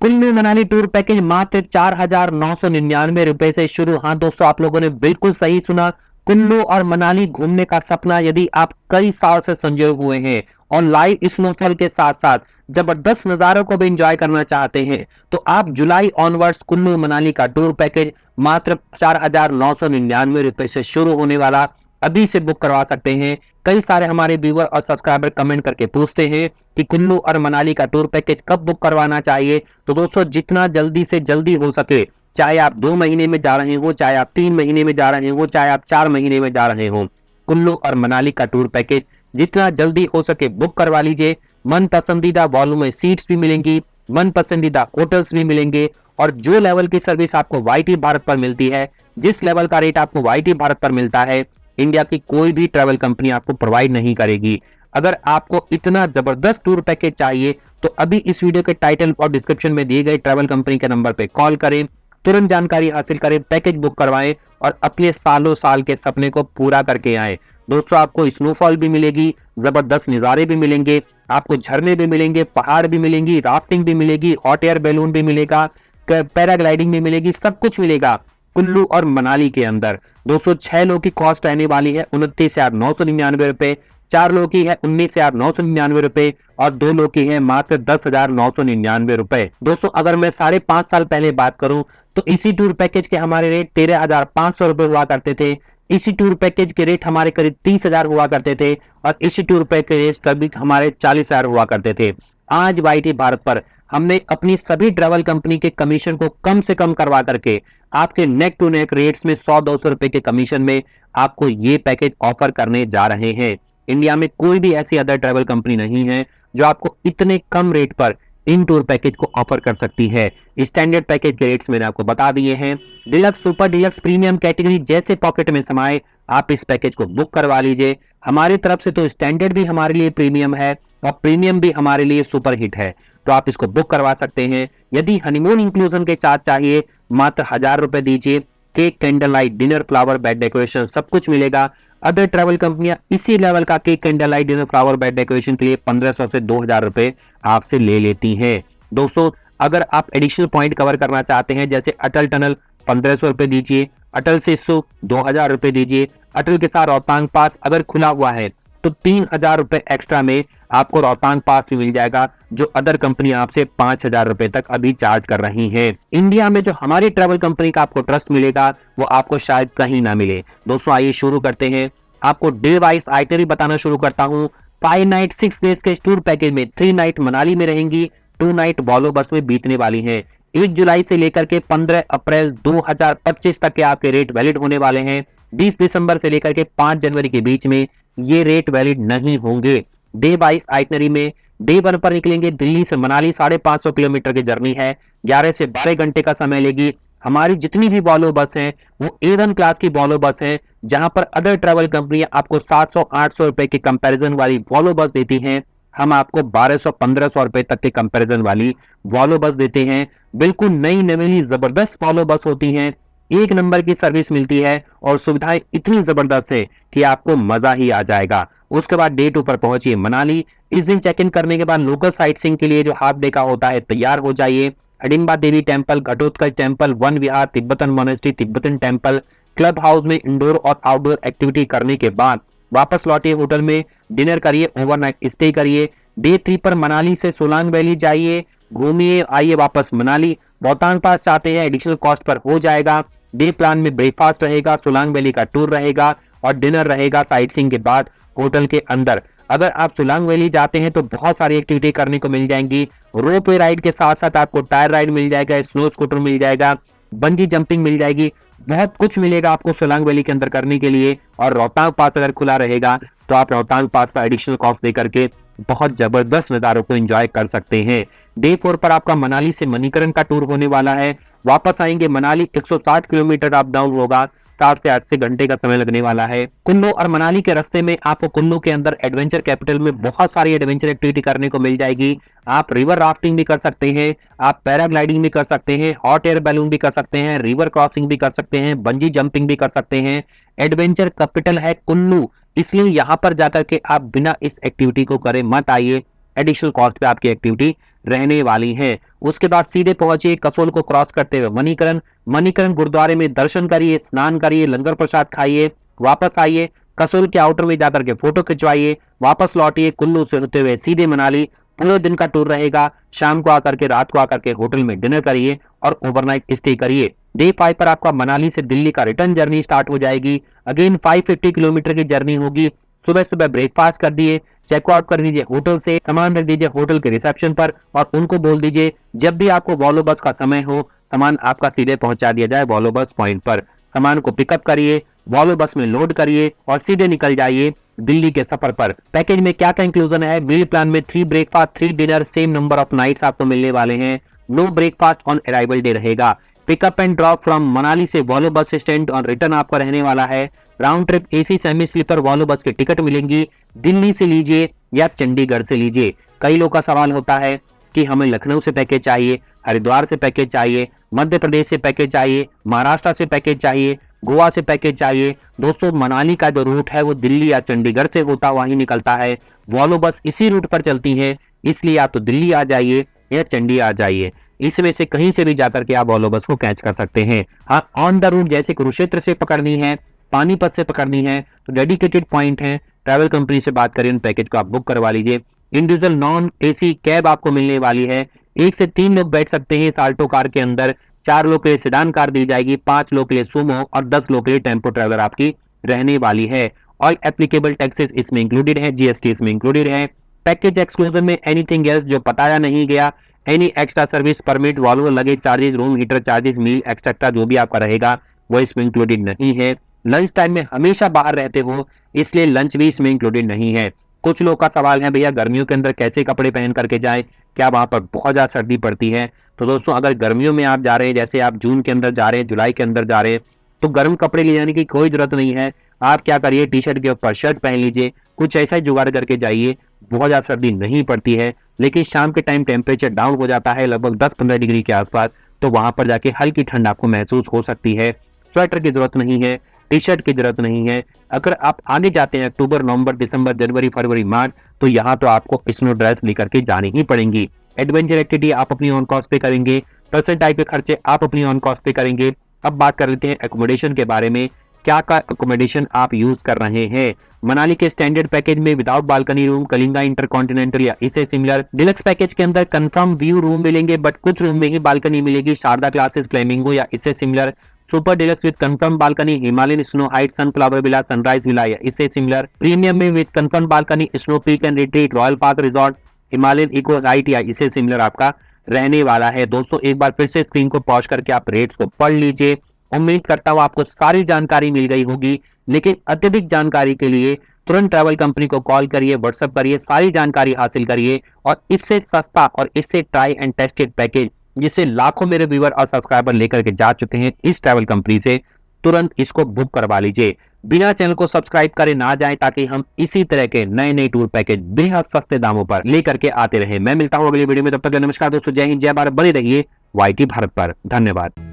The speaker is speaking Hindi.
कुल्लू मनाली टूर पैकेज मात्र 4,999 रुपए से शुरू। हाँ दोस्तों, आप लोगों ने बिल्कुल सही सुना। कुल्लू और मनाली घूमने का सपना यदि आप कई साल से संजोए हुए हैं और लाइव स्नोफॉल के साथ साथ जबरदस्त नजारों को भी एंजॉय करना चाहते हैं, तो आप जुलाई ऑनवर्ड्स कुल्लू मनाली का टूर पैकेज मात्र 4,999 रुपए से शुरू होने वाला अभी से बुक करवा सकते हैं। कई सारे हमारे व्यूअर और सब्सक्राइबर कमेंट करके पूछते हैं कि कुल्लू और मनाली का टूर पैकेज कब बुक करवाना चाहिए। तो दोस्तों, जितना जल्दी से जल्दी हो सके, चाहे आप 2 महीने में जा रहे हो, चाहे आप 3 महीने में जा रहे हो, चाहे आप 4 महीने में जा रहे हो, कुल्लू और मनाली का टूर पैकेज जितना जल्दी हो सके बुक करवा लीजिए। मन पसंदीदा वॉल्यूम में सीट्स भी मिलेंगी, मन पसंदीदा होटल्स भी मिलेंगे, और जो लेवल की सर्विस आपको वाईटी भारत पर मिलती है, जिस लेवल का रेट आपको वाईटी भारत पर मिलता है, इंडिया की कोई भी ट्रैवल कंपनी आपको प्रोवाइड नहीं करेगी। अगर आपको इतना जबरदस्त टूर पैकेज चाहिए तो अभी इस वीडियो के टाइटल और डिस्क्रिप्शन में दिए गए ट्रैवल कंपनी के नंबर पे कॉल करें, तुरंत जानकारी हासिल करें, पैकेज बुक करवाएं और अपने सालों साल के सपने को पूरा करके आए। दोस्तों, आपको स्नोफॉल भी मिलेगी, जबरदस्त नजारे भी मिलेंगे, आपको झरने भी मिलेंगे, पहाड़ भी मिलेंगी, राफ्टिंग भी मिलेगी, हॉट एयर बैलून भी मिलेगा, पैराग्लाइडिंग भी मिलेगी, सब कुछ मिलेगा कुल्लू और मनाली के अंदर। दोस्तों, 6 लोगों की कॉस्ट रहने वाली है 29,999 रुपए, 4 लोगों की है 19,999 रुपए और 2 लोगों की है मात्र 10,999 रुपए। दोस्तों, अगर मैं 5.5 साल पहले बात करूं तो इसी टूर पैकेज के हमारे रेट 13,500 रुपए हुआ करते थे। इसी टूर पैकेज के रेट हमारे करीब 30,000 हुआ करते थे और इसी टूर पैकेज के रेट करीब हमारे 40,000 हुआ करते थे। आज वाईटी भारत पर हमने अपनी सभी ट्रैवल कंपनी के कमीशन को कम से कम करवा करके आपके नेक टू नेक रेट्स में 100-200 रुपए के कमीशन में आपको ये पैकेज ऑफर करने जा रहे हैं। इंडिया में कोई भी ऐसी अदर ट्रैवल कंपनी नहीं है जो आपको इतने कम रेट पर इन टूर पैकेज को ऑफर कर सकती है। स्टैंडर्ड पैकेज के रेट्स मैंने आपको बता दिए हैं। Deluxe, super deluxe, premium category जैसे पॉकेट में समाए आप इस पैकेज को बुक करवा लीजिए। हमारी तरफ से तो स्टैंडर्ड भी हमारे लिए प्रीमियम है और प्रीमियम भी हमारे लिए सुपर हिट है, तो आप इसको बुक करवा सकते हैं। यदि हनीमून इंक्लूजन के साथ चाहिए, मात्र 1,000 रुपए दीजिए, cake, candle light, dinner, flower, bed decoration सब कुछ मिलेगा। अदर ट्रैवल कंपनियां इसी लेवल का cake, candle light, dinner, flower, bed decoration के लिए 1,500 से 2,000 रुपए आपसे ले लेती हैं। दोस्तों, अगर आप एडिशनल पॉइंट कवर करना चाहते हैं, जैसे अटल टनल, 1,500 रुपए दीजिए, अटल से 2,000 रुपए दीजिए, अटल के साथ रोहतांग पास अगर खुला हुआ है तो 3,000 रुपए एक्स्ट्रा में आपको रोहतांग पास भी मिल जाएगा, जो अदर कंपनी आपसे 5,000 रुपए तक अभी चार्ज कर रही है। इंडिया में जो हमारी ट्रैवल कंपनी का आपको ट्रस्ट मिलेगा वो आपको शायद कहीं ना मिले। दोस्तों, आइए शुरू करते हैं। आपको डे वाइज आइटनरी बताना शुरू करता हूँ। 5 नाइट 6 डेज के टूर पैकेज में 3 नाइट मनाली में रहेंगी, 2 नाइट वॉल्वो बस में बीतने वाली है। 1 जुलाई से लेकर के 15 अप्रैल 2025 तक के आपके रेट वैलिड होने वाले हैं। 20 दिसंबर से लेकर के 5 जनवरी के बीच में ये रेट वैलिड नहीं होंगे। डे वाइज आइटनरी में डे 1 पर निकलेंगे दिल्ली से मनाली, 550 किलोमीटर की जर्नी है, 11 से 12 घंटे का समय लेगी। हमारी जितनी भी वॉल्वो बस हैं वो A1 क्लास की वॉल्वो बस हैं, जहां पर अदर ट्रैवल कंपनियां आपको 700-800 रुपए के कंपैरिजन वाली वॉल्वो बस देती हैं, हम आपको 1,200-1,500 रुपए तक के कंपैरिजन वाली वॉल्वो बस देते हैं। बिल्कुल नई नवेली जबरदस्त वॉल्वो बस होती हैं, एक नंबर की सर्विस मिलती है और सुविधाएं इतनी जबरदस्त है कि आपको मजा ही आ जाएगा। उसके बाद डे 2 पर पहुंचिए मनाली। इस दिन चेक इन करने के बाद लोकल साइट सीइंग के लिए जो हाफ डे का होता है तैयार हो जाइए। Hadimba Devi temple, Ghatotkach temple, Van Vihar, Tibetan monastery, Tibetan temple, club house में इंडोर और आउटडोर एक्टिविटी करने के बाद वापस लौटिए होटल में, डिनर करिए, ओवरनाइट स्टे करिए। डे 3 पर मनाली से सोलांग वैली जाइए, घूमिए, आइए वापस मनाली। रोहतांग पास चाहते हैं, एडिशनल कॉस्ट पर हो जाएगा। डे प्लान में ब्रेकफास्ट रहेगा, सोलांग वैली का टूर रहेगा और डिनर रहेगा साइट सीइंग के बाद होटल के अंदर। अगर आप सोलांग वैली जाते हैं तो बहुत सारी एक्टिविटी करने को मिल जाएंगी। रोप वे राइड के साथ साथ आपको टायर राइड मिल जाएगा, स्नो स्कूटर मिल जाएगा, बंजी जंपिंग मिल जाएगी, बहुत कुछ मिलेगा आपको सोलांग वैली के अंदर करने के लिए। और रोहतांग पास अगर खुला रहेगा तो आप रोहतांग पास का एडिशनल कॉस्ट दे करके बहुत जबरदस्त नजारों को एंजॉय कर सकते हैं। डे 4 पर आपका मनाली से मणिकरण का टूर होने वाला है। वापस आएंगे मनाली, 160 किलोमीटर अप डाउन होगा, 7 से 8 से घंटे का समय लगने वाला है। कुल्लू और मनाली के रास्ते में आपको कुल्लू के अंदर एडवेंचर कैपिटल में बहुत सारी एडवेंचर एक्टिविटी करने को मिल जाएगी। आप रिवर राफ्टिंग भी कर सकते हैं, आप पैराग्लाइडिंग भी कर सकते हैं, हॉट एयर बैलून भी कर सकते हैं, रिवर क्रॉसिंग भी कर सकते हैं, बंजी जंपिंग भी कर सकते हैं। एडवेंचर कैपिटल है कुल्लू, इसलिए यहाँ पर जाकर के आप बिना इस एक्टिविटी को करे मत आइए, एडिशनल कॉस्ट पे आपकी एक्टिविटी रहने वाली है। उसके बाद सीधे पहुंचिए कसोल को क्रॉस करते हुए मणिकरण, मणिकरण गुरुद्वारे में दर्शन करिए, स्नान करिए, लंगर प्रसाद खाइए, वापस आइए, कसोल के आउटर में जाकर के फोटो खिंचवाइए, वापस लौटिए, कुल्लू से होते हुए सीधे मनाली। पूरे दिन का टूर रहेगा। शाम को आकर के, रात को आकर के होटल में डिनर करिए और ओवरनाइट स्टे करिए। डे 5 पर आपका मनाली से दिल्ली का रिटर्न जर्नी स्टार्ट हो जाएगी। अगेन 550 किलोमीटर की जर्नी होगी। सुबह सुबह ब्रेकफास्ट कर दिए, चेकआउट कर लीजिए होटल से, सामान रख दीजिए होटल के रिसेप्शन पर और उनको बोल दीजिए जब भी आपको वॉल्वो बस का समय हो, सामान आपका सीधे पहुंचा दिया जाए वॉल्वो बस पॉइंट पर। सामान को पिकअप करिए, वॉल्वो बस में लोड करिए और सीधे निकल जाइए दिल्ली के सफर पर। पैकेज में क्या क्या इंक्लूजन है? मील प्लान में 3 breakfast 3 dinner same number of nights आपको मिलने वाले हैं। No breakfast on arrival day रहेगा। Pickup and drop from Manali से वॉल्वो बस स्टैंड और रिटर्न आपका रहने वाला है। Round trip AC semi sleeper Volvo bus की टिकट मिलेंगी। दिल्ली से लीजिए या चंडीगढ़ से लीजिए। कई लोग का सवाल होता है कि हमें लखनऊ से पैकेज चाहिए, हरिद्वार से पैकेज चाहिए, मध्य प्रदेश से पैकेज चाहिए, महाराष्ट्र से पैकेज चाहिए, गोवा से पैकेज चाहिए। दोस्तों मनाली का जो रूट है वो दिल्ली या चंडीगढ़ से होता हुआ ही निकलता है। वॉल्वो बस इसी रूट पर चलती है, इसलिए आप तो दिल्ली आ जाइए या चंडी आ जाइए। इसमें से कहीं से भी जाकर के आप वॉल्वो बस को कैच कर सकते हैं। हाँ, ऑन द रूट जैसे कुरुक्षेत्र से पकड़नी है, पानीपत से पकड़नी है तो डेडिकेटेड पॉइंट है, ट्रैवल कंपनी से बात करिए, उन पैकेज को आप बुक करवा लीजिए। इंडिविजुअल नॉन एसी कैब आपको मिलने वाली है। 1 से 3 लोग बैठ सकते हैं इस आल्टो कार के अंदर। 4 लोग के लिए सेडान कार दी जाएगी, 5 लोग के लिए सुमो और 10 लोग के लिए टेम्पो ट्रैवलर आपकी रहने वाली है। ऑल एप्लीकेबल टैक्सेस इसमें इंक्लूडेड है, जीएसटी इसमें इंक्लूडेड है। पैकेज एक्सक्लूसिव में एनीथिंग एल्स जो बताया नहीं गया, any extra service permit, Volvo luggage charges, room heater charges, meal extra जो भी आपका रहेगा वो इसमें इंक्लूडेड नहीं है। लंच टाइम में हमेशा बाहर रहते हो इसलिए लंच भी इसमें इंक्लूडेड नहीं है। कुछ लोग का सवाल है भैया गर्मियों के अंदर कैसे कपड़े पहन करके जाए, क्या वहां पर बहुत ज्यादा सर्दी पड़ती है? तो दोस्तों अगर गर्मियों में आप जा रहे हैं, जैसे आप जून के अंदर जा रहे हैं, जुलाई के अंदर जा रहे हैं, तो गर्म कपड़े ले जाने की कोई जरूरत नहीं है। आप क्या करिए, टी शर्ट के ऊपर शर्ट पहन लीजिए, कुछ ऐसा ही जुगाड़ करके जाइए। बहुत ज्यादा सर्दी नहीं पड़ती है, लेकिन शाम के टाइम टेम्परेचर डाउन हो जाता है लगभग 10-15 डिग्री के आसपास, तो वहां पर जाके हल्की ठंड आपको महसूस हो सकती है। स्वेटर की जरूरत नहीं है, टी शर्ट की जरूरत नहीं है। अगर आप आगे जाते हैं अक्टूबर, नवंबर, दिसंबर, जनवरी, फरवरी, मार्च, तो यहाँ तो आपको स्नो ड्रेस लेकर के जानी ही पड़ेंगी। एडवेंचर एक्टिविटी आप अपनी ऑन कॉस्ट पे करेंगे, पर्सन टाइप के खर्चे आप अपनी ऑन कॉस्ट पे करेंगे। अब बात कर लेते हैं एकोमोडेशन के बारे में, क्या का एकोमोडेशन आप यूज कर रहे हैं। मनाली के स्टैंडर्ड पैकेज में without balcony room, Kalinga intercontinental या इससे सिमिलर। डिलक्स पैकेज के अंदर कंफर्म व्यू रूम मिलेंगे, बट कुछ रूम में ही बालकनी मिलेगी, शारदा क्लासेस, फ्लेमिंगो या इससे similar. Super deluxe with confirm balcony, Himalayan snow height, sunflower villa, sunrise villa या इससे सिमिलर। प्रीमियम में with confirm balcony, snow peak and retreat, royal park resort, Himalayan eco height या इससे सिमिलर आपका रहने वाला है। दोस्तों एक बार फिर से स्क्रीन को पॉज करके आप रेट्स को पढ़ लीजिए। उम्मीद करता हूं आपको सारी जानकारी मिल गई होगी, लेकिन अत्यधिक जानकारी के लिए तुरंत ट्रैवल कंपनी को कॉल करिए, व्हाट्सएप करिए, सारी जानकारी हासिल करिए और इससे सस्ता और इससे ट्राई एंड टेस्टेड पैकेज जिससे लाखों मेरे व्यूअर और सब्सक्राइबर लेकर के जा चुके हैं इस ट्रैवल कंपनी से, तुरंत इसको बुक करवा लीजिए। बिना चैनल को सब्सक्राइब करे ना जाएं, ताकि हम इसी तरह के नए नए टूर पैकेज बेहद सस्ते दामों पर लेकर के आते रहे। मैं मिलता हूं अगली वीडियो में, तब तक नमस्कार दोस्तों, जय हिंद, जय भारत, बने रहिए वाईटी भारत पर। धन्यवाद।